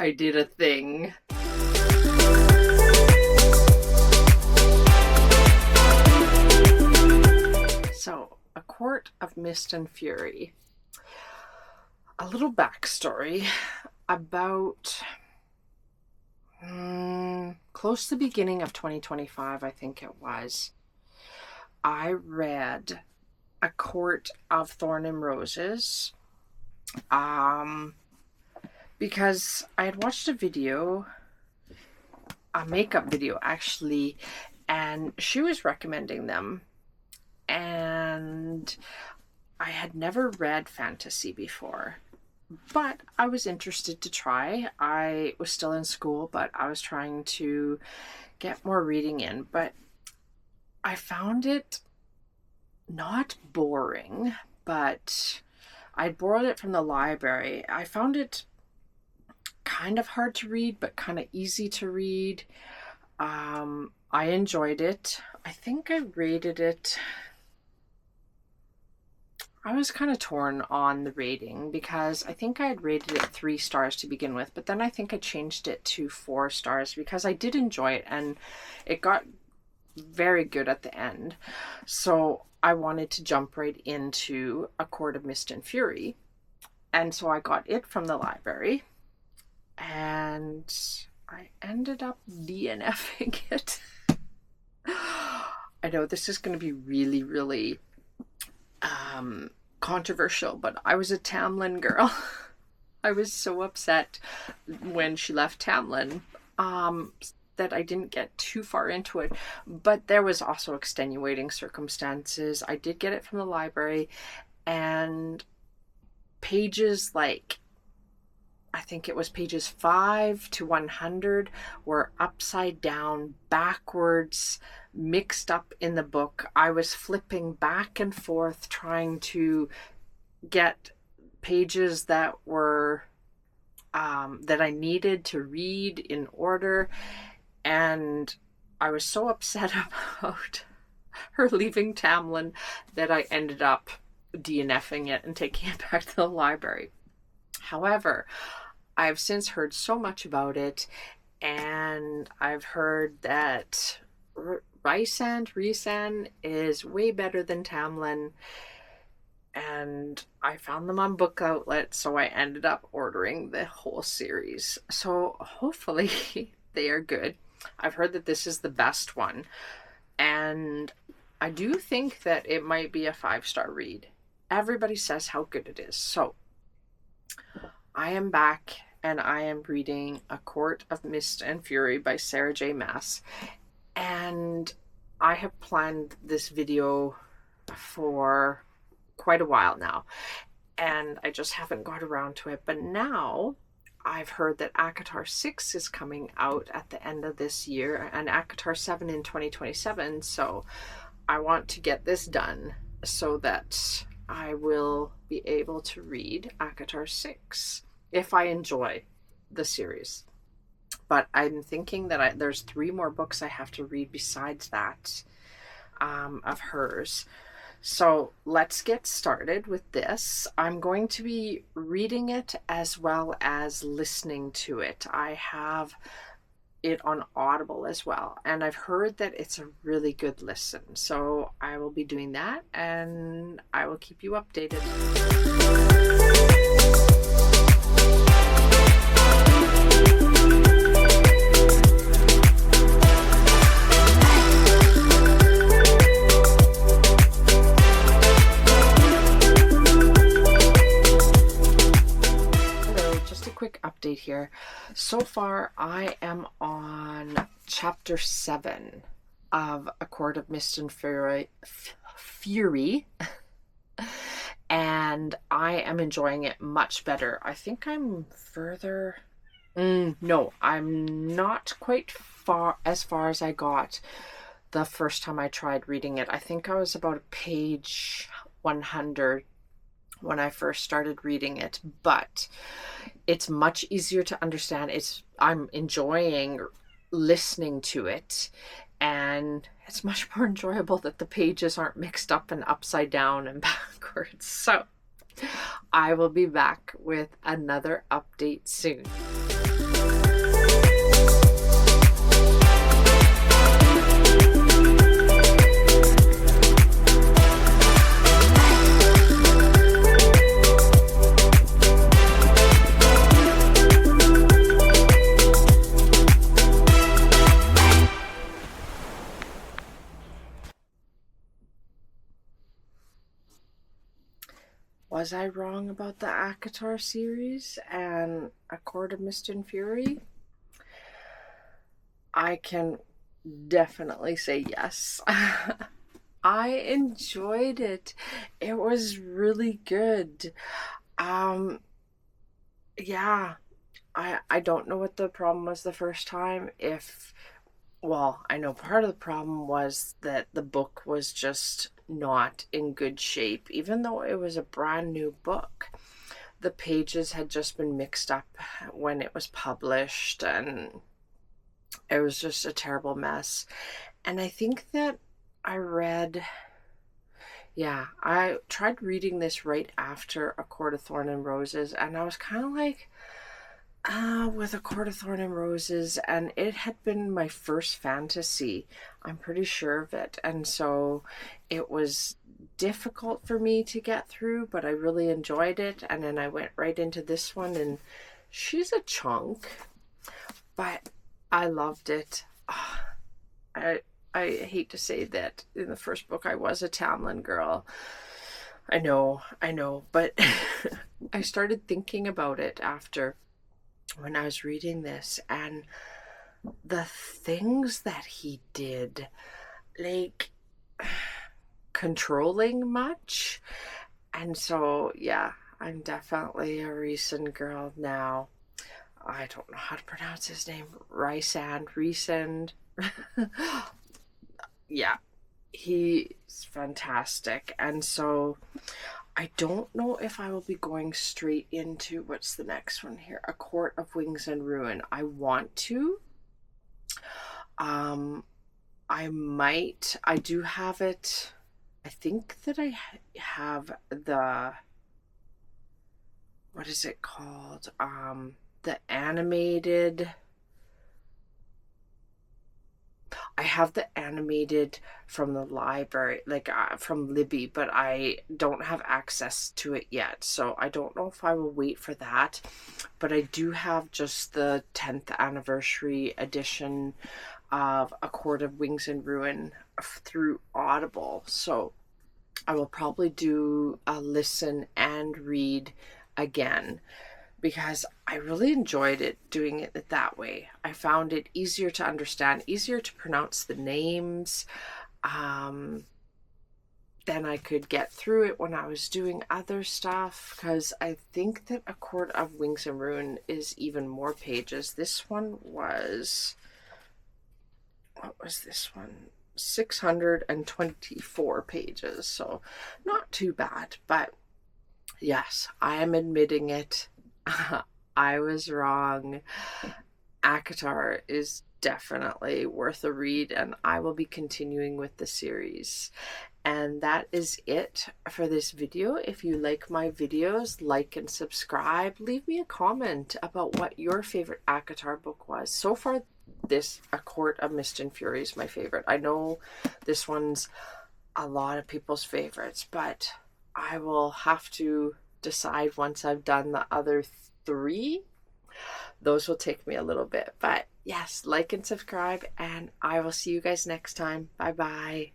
I did a thing. So, A Court of Mist and Fury. A little backstory about close to the beginning of 2025, I think it was. I read A Court of Thorn and Roses because I had watched a makeup video actually, and she was recommending them, and I had never read fantasy before, but I was interested to try. I was still in school, but I was trying to get more reading in, but I found it not boring, but I borrowed it from the library. I found it kind of hard to read, but kind of easy to read. I enjoyed it. I think I rated it. I was kind of torn on the rating because I think I had rated it 3 stars to begin with, but then I think I changed it to 4 stars because I did enjoy it and it got very good at the end. So I wanted to jump right into A Court of Mist and Fury. And so I got it from the library and I ended up DNFing it. I know this is going to be really, really controversial, but I was a Tamlin girl. I was so upset when she left Tamlin that I didn't get too far into it, but there was also extenuating circumstances. I did get it from the library, and pages like, I think it was pages 5 to 100 were upside down, backwards, mixed up in the book. I was flipping back and forth trying to get pages that were that I needed to read in order, and I was so upset about her leaving Tamlin that I ended up DNFing it and taking it back to the library. However, I've since heard so much about it, and I've heard that Rhysand is way better than Tamlin, and I found them on Book Outlet, so I ended up ordering the whole series. So hopefully they are good. I've heard that this is the best one, and I do think that it might be a 5-star read. Everybody says how good it is. So I am back and I am reading A Court of Mist and Fury by Sarah J. Maas. And I have planned this video for quite a while now, and I just haven't got around to it. But now I've heard that ACOTAR 6 is coming out at the end of this year and ACOTAR 7 in 2027. So I want to get this done so that I will be able to read ACOTAR 6 if I enjoy the series. But I'm thinking that there's 3 more books I have to read besides that of hers. So let's get started with this. I'm going to be reading it as well as listening to it. I have it on Audible as well, and I've heard that it's a really good listen. So I will be doing that, and I will keep you updated. Quick update here. So far I am on chapter 7 of A Court of Mist and Fury, and I am enjoying it much better. I think I'm further no, I'm not quite as far as I got the first time I tried reading it. I think I was about page 100 when I first started reading it, but it's much easier to understand. I'm enjoying listening to it, and it's much more enjoyable that the pages aren't mixed up and upside down and backwards. So I will be back with another update soon. was I wrong about the ACOTAR series and A Court of Mist and Fury? I can definitely say yes. I enjoyed it. It was really good. Um, yeah, I don't know what the problem was the first time. Well, I know part of the problem was that the book was just not in good shape, even though it was a brand new book. The pages had just been mixed up when it was published, and it was just a terrible mess. And I think that I read, yeah, I tried reading this right after A Court of Thorn and Roses, and I was kind of like, with A Court of Thorn and Roses, and it had been my first fantasy. I'm pretty sure of it. And so it was difficult for me to get through, but I really enjoyed it. And then I went right into this one, and she's a chunk, but I loved it. I hate to say that in the first book I was a Tamlin girl. I know, but I started thinking about it after when I was reading this, and the things that he did, like controlling much. And so, yeah, I'm definitely a Rhysand girl now. I don't know how to pronounce his name. Rhysand. Yeah, he's fantastic. And so I don't know if I will be going straight into, what's the next one here? A Court of Wings and Ruin. I want to. I might. I do have it. I think that I have the, what is it called? The animated. I have the animated from the library, like from Libby, but I don't have access to it yet. So I don't know if I will wait for that. But I do have just the 10th anniversary edition of A Court of Wings and Ruin through Audible. So I will probably do a listen and read again, because I really enjoyed it doing it that way. I found it easier to understand, easier to pronounce the names. Then I could get through it when I was doing other stuff, because I think that A Court of Wings and Ruin is even more pages. This one was, what was this one? 624 pages, so not too bad. But yes, I am admitting it. I was wrong. ACOTAR is definitely worth a read, and I will be continuing with the series. And that is it for this video. If you like my videos, like and subscribe. Leave me a comment about what your favorite ACOTAR book was. So far, this A Court of Mist and Fury is my favorite. I know this one's a lot of people's favorites, but I will have to decide once I've done the other 3. Those will take me a little bit, but yes, like and subscribe, and I will see you guys next time. Bye bye.